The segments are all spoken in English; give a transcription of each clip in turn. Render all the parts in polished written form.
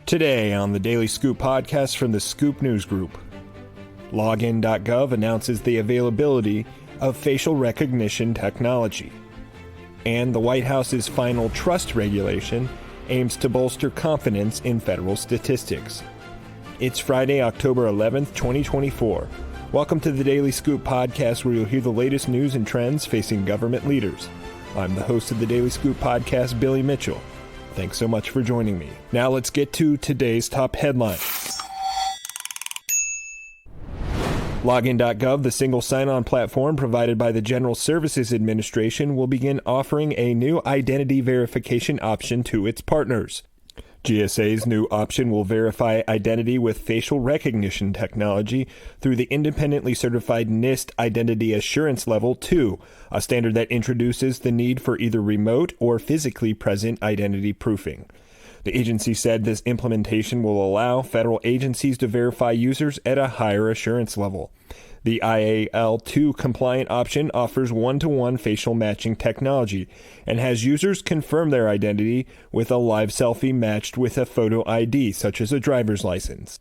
Today on the Daily Scoop podcast from the Scoop News Group, Login.gov announces the availability of facial recognition technology, and the White House's final trust regulation aims to bolster confidence in federal statistics. It's Friday, October 11th, 2024. Welcome to the Daily Scoop podcast, where you'll hear the latest news and trends facing government leaders. I'm the host of the Daily Scoop podcast, Billy Mitchell. Thanks so much for joining me. Now let's get to today's top headlines. Login.gov, the single sign-on platform provided by the General Services Administration, will begin offering a new identity verification option to its partners. GSA's new option will verify identity with facial recognition technology through the independently certified NIST Identity Assurance Level 2, a standard that introduces the need for either remote or physically present identity proofing. The agency said this implementation will allow federal agencies to verify users at a higher assurance level. The IAL2 compliant option offers one-to-one facial matching technology and has users confirm their identity with a live selfie matched with a photo ID, such as a driver's license.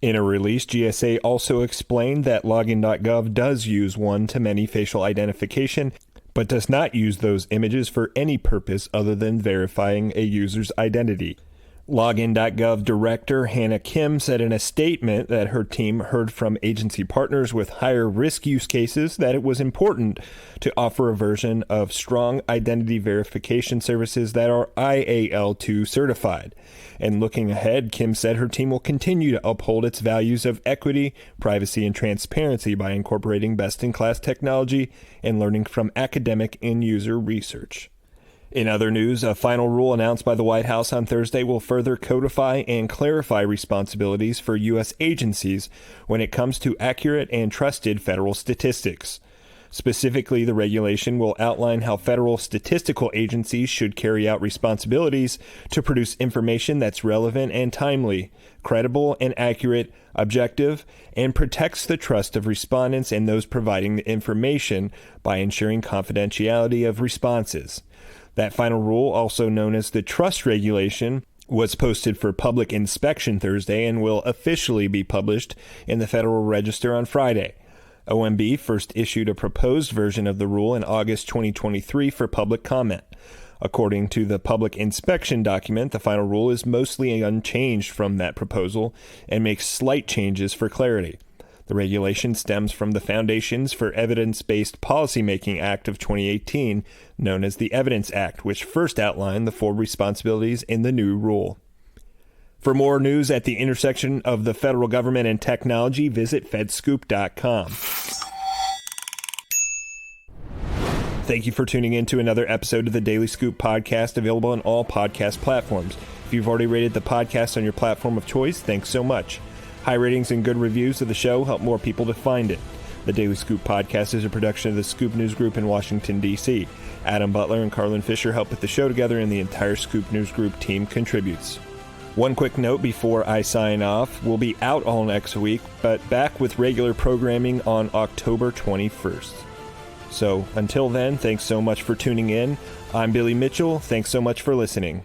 In a release, GSA also explained that Login.gov does use one-to-many facial identification, but does not use those images for any purpose other than verifying a user's identity. Login.gov Director Hannah Kim said in a statement that her team heard from agency partners with higher risk use cases that it was important to offer a version of strong identity verification services that are IAL2 certified. And looking ahead, Kim said her team will continue to uphold its values of equity, privacy, and transparency by incorporating best-in-class technology and learning from academic and user research. In other news, a final rule announced by the White House on Thursday will further codify and clarify responsibilities for U.S. agencies when it comes to accurate and trusted federal statistics. Specifically, the regulation will outline how federal statistical agencies should carry out responsibilities to produce information that's relevant and timely, credible and accurate, objective, and protects the trust of respondents and those providing the information by ensuring confidentiality of responses. That final rule, also known as the trust regulation, was posted for public inspection Thursday and will officially be published in the Federal Register on Friday. OMB first issued a proposed version of the rule in August 2023 for public comment. According to the public inspection document, the final rule is mostly unchanged from that proposal and makes slight changes for clarity. The regulation stems from the Foundations for Evidence-Based Policymaking Act of 2018, known as the Evidence Act, which first outlined the four responsibilities in the new rule. For more news at the intersection of the federal government and technology, visit fedscoop.com. Thank you for tuning in to another episode of the Daily Scoop podcast, available on all podcast platforms. If you've already rated the podcast on your platform of choice, thanks so much. High ratings and good reviews of the show help more people to find it. The Daily Scoop podcast is a production of the Scoop News Group in Washington, D.C. Adam Butler and Carlin Fisher help put the show together, and the entire Scoop News Group team contributes. One quick note before I sign off. We'll be out all next week, but back with regular programming on October 21st. So until then, thanks so much for tuning in. I'm Billy Mitchell. Thanks so much for listening.